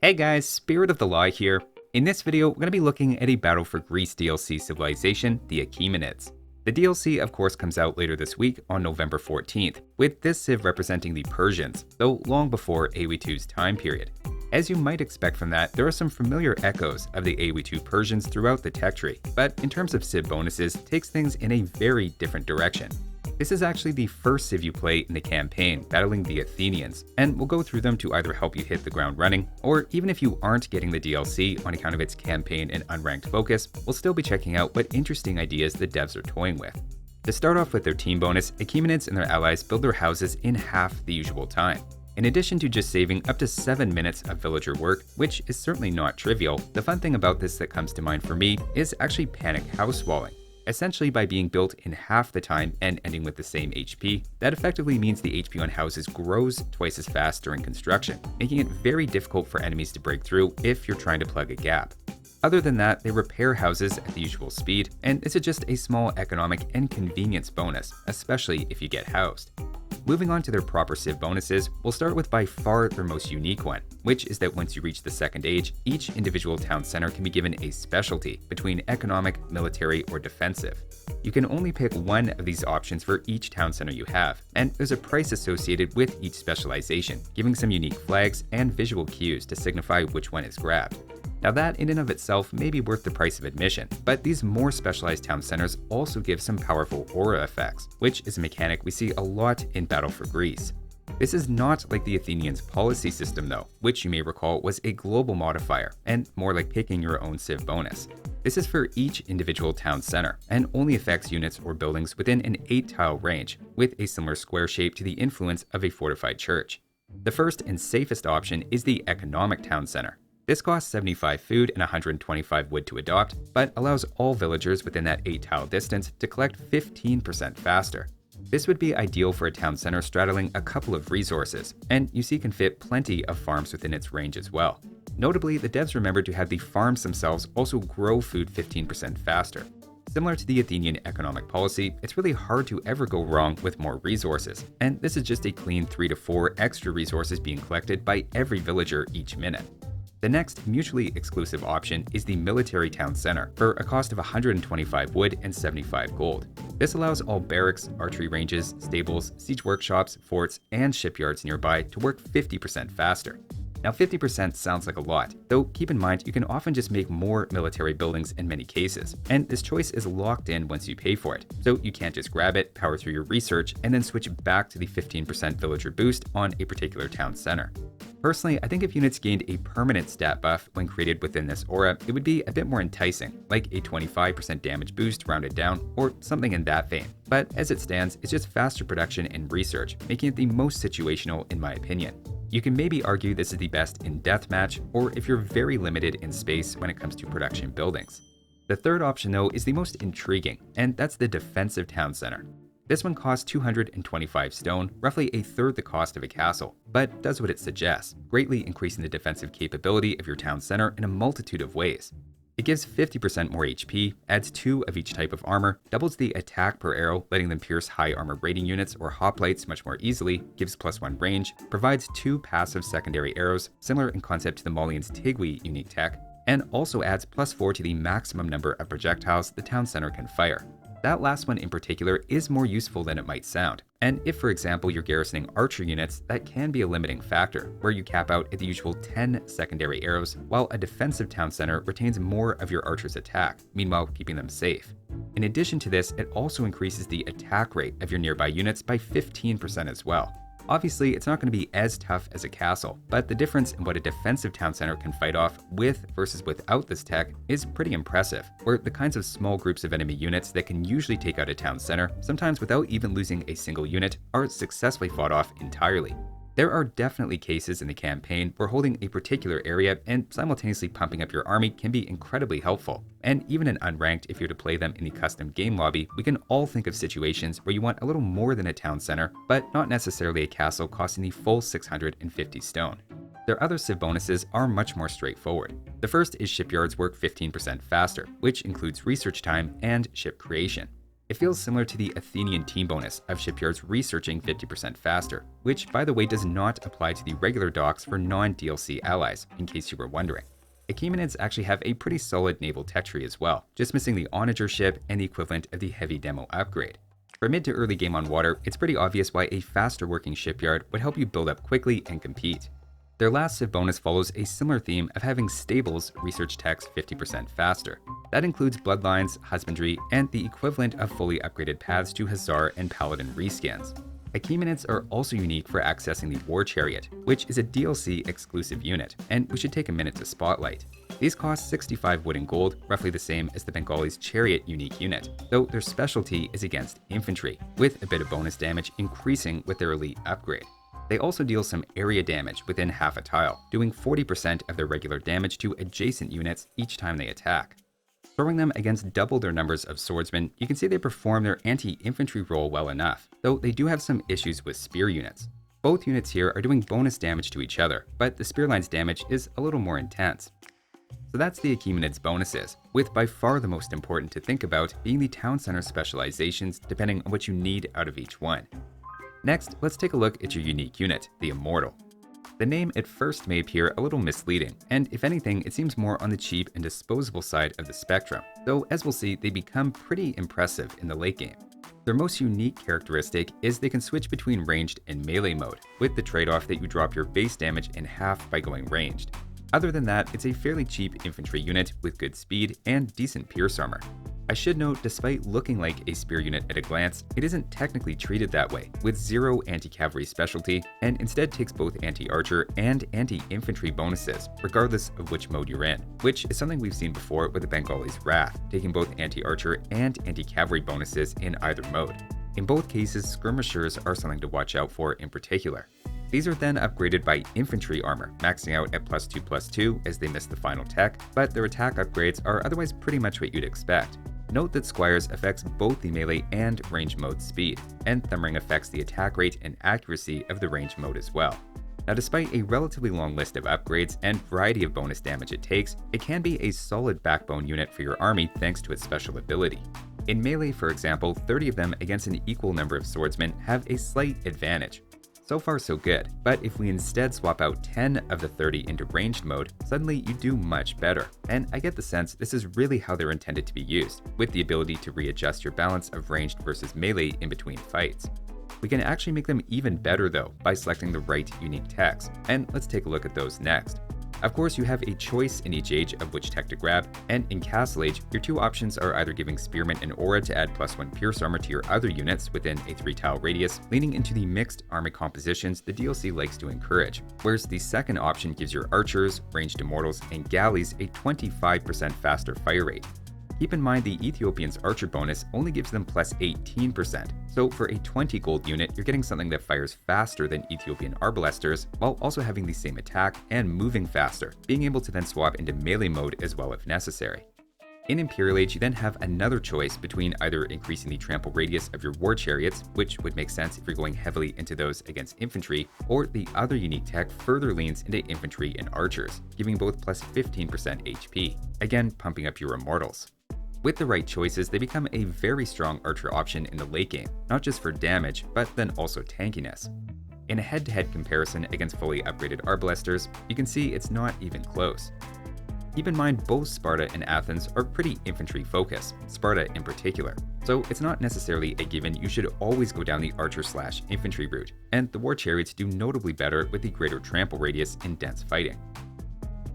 Hey guys, Spirit of the Law here. In this video, we're going to be looking at a Battle for Greece DLC civilization, the Achaemenids. The DLC of course comes out later this week on November 14th, with this civ representing the Persians, though long before AoE2's time period. As you might expect from that, there are some familiar echoes of the AoE2 Persians throughout the tech tree, but in terms of civ bonuses, takes things in a very different direction. This is actually the first civ you play in the campaign, battling the Athenians, and we'll go through them to either help you hit the ground running, or even if you aren't getting the DLC on account of its campaign and unranked focus, we'll still be checking out what interesting ideas the devs are toying with. To start off with their team bonus, Achaemenids and their allies build their houses in half the usual time. In addition to just saving up to 7 minutes of villager work, which is certainly not trivial, the fun thing about this that comes to mind for me is actually panic house walling. Essentially, by being built in half the time and ending with the same HP, that effectively means the HP on houses grows twice as fast during construction, making it very difficult for enemies to break through if you're trying to plug a gap. Other than that, they repair houses at the usual speed, and this is just a small economic and convenience bonus, especially if you get housed. Moving on to their proper civ bonuses, we'll start with by far their most unique one, which is that once you reach the second age, each individual town center can be given a specialty between economic, military, or defensive. You can only pick one of these options for each town center you have, and there's a price associated with each specialization, giving some unique flags and visual cues to signify which one is grabbed. Now that in and of itself may be worth the price of admission, but these more specialized town centers also give some powerful aura effects, which is a mechanic we see a lot in Battle for Greece. This is not like the Athenians' policy system though, which you may recall was a global modifier, and more like picking your own civ bonus. This is for each individual town center, and only affects units or buildings within an 8-tile range, with a similar square shape to the influence of a fortified church. The first and safest option is the economic town center. This costs 75 food and 125 wood to adopt, but allows all villagers within that 8-tile distance to collect 15% faster. This would be ideal for a town center straddling a couple of resources, and you see can fit plenty of farms within its range as well. Notably, the devs remembered to have the farms themselves also grow food 15% faster. Similar to the Athenian economic policy, it's really hard to ever go wrong with more resources, and this is just a clean 3 to 4 extra resources being collected by every villager each minute. The next mutually exclusive option is the military town center for a cost of 125 wood and 75 gold. This allows all barracks, archery ranges, stables, siege workshops, forts, and shipyards nearby to work 50% faster. Now 50% sounds like a lot, though keep in mind you can often just make more military buildings in many cases, and this choice is locked in once you pay for it, so you can't just grab it, power through your research, and then switch back to the 15% villager boost on a particular town center. Personally, I think if units gained a permanent stat buff when created within this aura, it would be a bit more enticing, like a 25% damage boost rounded down, or something in that vein. But as it stands, it's just faster production and research, making it the most situational in my opinion. You can maybe argue this is the best in deathmatch, or if you're very limited in space when it comes to production buildings. The third option though is the most intriguing, and that's the defensive town center. This one costs 225 stone, roughly a third the cost of a castle, but does what it suggests, greatly increasing the defensive capability of your town center in a multitude of ways. It gives 50% more HP, adds 2 of each type of armor, doubles the attack per arrow, letting them pierce high armor rating units or hoplites much more easily, gives +1 range, provides 2 passive secondary arrows, similar in concept to the Maulian's Tigui unique tech, and also adds +4 to the maximum number of projectiles the town center can fire. That last one in particular is more useful than it might sound, and if for example you're garrisoning archer units, that can be a limiting factor, where you cap out at the usual 10 secondary arrows, while a defensive town center retains more of your archer's attack, meanwhile keeping them safe. In addition to this, it also increases the attack rate of your nearby units by 15% as well. Obviously, it's not going to be as tough as a castle, but the difference in what a defensive town center can fight off with versus without this tech is pretty impressive, where the kinds of small groups of enemy units that can usually take out a town center, sometimes without even losing a single unit, are successfully fought off entirely. There are definitely cases in the campaign where holding a particular area and simultaneously pumping up your army can be incredibly helpful. And even in unranked, if you're to play them in the custom game lobby, we can all think of situations where you want a little more than a town center, but not necessarily a castle costing the full 650 stone. Their other civ bonuses are much more straightforward. The first is shipyards work 15% faster, which includes research time and ship creation. It feels similar to the Athenian team bonus of shipyards researching 50% faster, which by the way does not apply to the regular docks for non-DLC allies, in case you were wondering. Achaemenids actually have a pretty solid naval tech tree as well, just missing the Onager ship and the equivalent of the heavy demo upgrade. For mid to early game on water, it's pretty obvious why a faster working shipyard would help you build up quickly and compete. Their last civ bonus follows a similar theme of having stables research techs 50% faster. That includes bloodlines, husbandry, and the equivalent of fully upgraded paths to Hussar and Paladin rescans. Achaemenids are also unique for accessing the War Chariot, which is a DLC exclusive unit, and we should take a minute to spotlight. These cost 65 wood and gold, roughly the same as the Bengalis' Chariot unique unit, though their specialty is against infantry, with a bit of bonus damage increasing with their elite upgrade. They also deal some area damage within half a tile, doing 40% of their regular damage to adjacent units each time they attack. Throwing them against double their numbers of swordsmen, you can see they perform their anti-infantry role well enough, though they do have some issues with spear units. Both units here are doing bonus damage to each other, but the spear line's damage is a little more intense. So that's the Achaemenids bonuses, with by far the most important to think about being the town center specializations depending on what you need out of each one. Next, let's take a look at your unique unit, the Immortal. The name at first may appear a little misleading, and if anything, it seems more on the cheap and disposable side of the spectrum, though as we'll see, they become pretty impressive in the late game. Their most unique characteristic is they can switch between ranged and melee mode, with the trade-off that you drop your base damage in half by going ranged. Other than that, it's a fairly cheap infantry unit with good speed and decent pierce armor. I should note, despite looking like a spear unit at a glance, it isn't technically treated that way, with zero anti-cavalry specialty, and instead takes both anti-archer and anti-infantry bonuses, regardless of which mode you're in, which is something we've seen before with the Bengalis' Wrath, taking both anti-archer and anti-cavalry bonuses in either mode. In both cases, skirmishers are something to watch out for in particular. These are then upgraded by infantry armor, maxing out at +2/+2 as they miss the final tech, but their attack upgrades are otherwise pretty much what you'd expect. Note that Squires affects both the melee and range mode speed, and Thumbring affects the attack rate and accuracy of the range mode as well. Now, despite a relatively long list of upgrades and variety of bonus damage it takes, it can be a solid backbone unit for your army thanks to its special ability. In melee, for example, 30 of them against an equal number of swordsmen have a slight advantage. So far so good, but if we instead swap out 10 of the 30 into ranged mode, suddenly you do much better. And I get the sense this is really how they're intended to be used, with the ability to readjust your balance of ranged versus melee in between fights. We can actually make them even better though by selecting the right unique techs, and let's take a look at those next. Of course, you have a choice in each age of which tech to grab, and in Castle Age, your two options are either giving Spearman an aura to add +1 pierce armor to your other units within a 3-tile radius, leaning into the mixed army compositions the DLC likes to encourage, whereas the second option gives your archers, ranged immortals, and galleys a 25% faster fire rate. Keep in mind the Ethiopian's archer bonus only gives them +18%, so for a 20 gold unit, you're getting something that fires faster than Ethiopian arbalesters, while also having the same attack and moving faster, being able to then swap into melee mode as well if necessary. In Imperial Age, you then have another choice between either increasing the trample radius of your war chariots, which would make sense if you're going heavily into those against infantry, or the other unique tech further leans into infantry and archers, giving both +15% HP, again pumping up your immortals. With the right choices, they become a very strong archer option in the late game, not just for damage, but then also tankiness. In a head-to-head comparison against fully upgraded arbalesters, you can see it's not even close. Keep in mind both Sparta and Athens are pretty infantry focused, Sparta in particular, so it's not necessarily a given you should always go down the archer/infantry route, and the war chariots do notably better with the greater trample radius in dense fighting.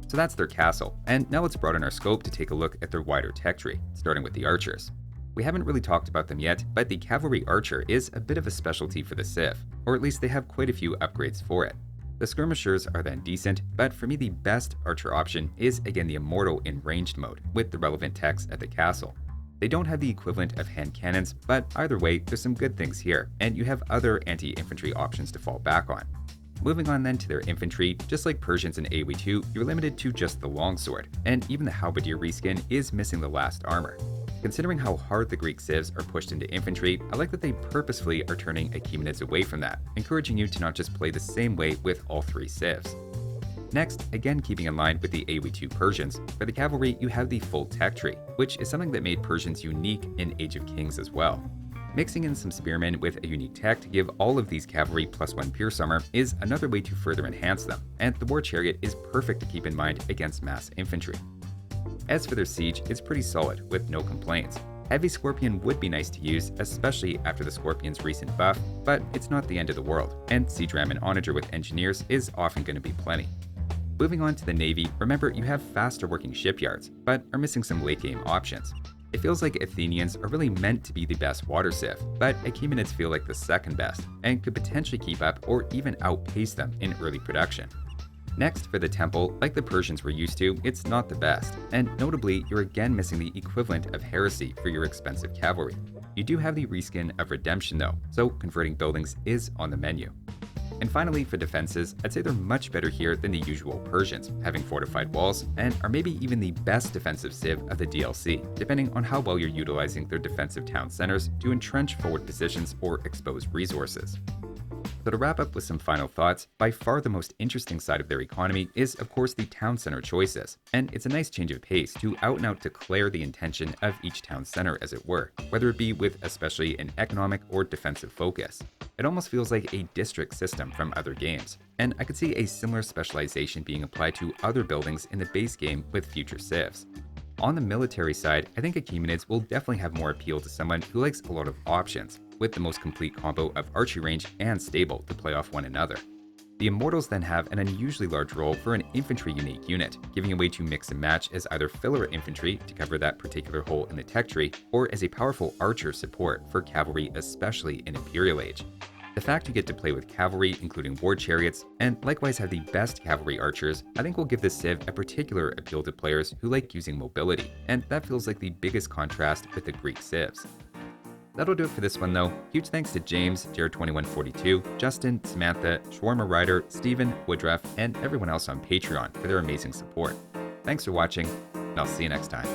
So that's their castle, and now let's broaden our scope to take a look at their wider tech tree, starting with the archers. We haven't really talked about them yet, but the cavalry archer is a bit of a specialty for the Civ, or at least they have quite a few upgrades for it. The skirmishers are then decent, but for me the best archer option is again the Immortal in ranged mode, with the relevant techs at the castle. They don't have the equivalent of hand cannons, but either way, there's some good things here, and you have other anti-infantry options to fall back on. Moving on then to their infantry, just like Persians in AoE2, you're limited to just the longsword, and even the halberdier reskin is missing the last armor. Considering how hard the Greek civs are pushed into infantry, I like that they purposefully are turning Achaemenids away from that, encouraging you to not just play the same way with all three civs. Next, again keeping in line with the AoE2 Persians, for the cavalry you have the full tech tree, which is something that made Persians unique in Age of Kings as well. Mixing in some spearmen with a unique tech to give all of these cavalry +1 pierce armor is another way to further enhance them, and the war chariot is perfect to keep in mind against mass infantry. As for their siege, it's pretty solid, with no complaints. Heavy Scorpion would be nice to use, especially after the Scorpion's recent buff, but it's not the end of the world, and Siege Ram and Onager with engineers is often going to be plenty. Moving on to the Navy, remember you have faster working shipyards, but are missing some late game options. It feels like Athenians are really meant to be the best water civ, but Achaemenids feel like the second best, and could potentially keep up or even outpace them in early production. Next, for the Temple, like the Persians were used to, it's not the best, and notably, you're again missing the equivalent of Heresy for your expensive cavalry. You do have the reskin of Redemption though, so converting buildings is on the menu. And finally, for defenses, I'd say they're much better here than the usual Persians, having fortified walls, and are maybe even the best defensive civ of the DLC, depending on how well you're utilizing their defensive town centers to entrench forward positions or expose resources. So to wrap up with some final thoughts, by far the most interesting side of their economy is of course the town center choices, and it's a nice change of pace to out and out declare the intention of each town center as it were, whether it be with especially an economic or defensive focus. It almost feels like a district system from other games, and I could see a similar specialization being applied to other buildings in the base game with future civs. On the military side, I think Achaemenids will definitely have more appeal to someone who likes a lot of options, with the most complete combo of archery range and stable to play off one another. The Immortals then have an unusually large role for an infantry unique unit, giving a way to mix and match as either filler infantry to cover that particular hole in the tech tree, or as a powerful archer support for cavalry, especially in Imperial Age. The fact you get to play with cavalry, including war chariots, and likewise have the best cavalry archers, I think will give this civ a particular appeal to players who like using mobility, and that feels like the biggest contrast with the Greek civs. That'll do it for this one though. Huge thanks to James, Jared2142, Justin, Samantha, Shawarma Ryder, Steven, Woodruff, and everyone else on Patreon for their amazing support. Thanks for watching, and I'll see you next time.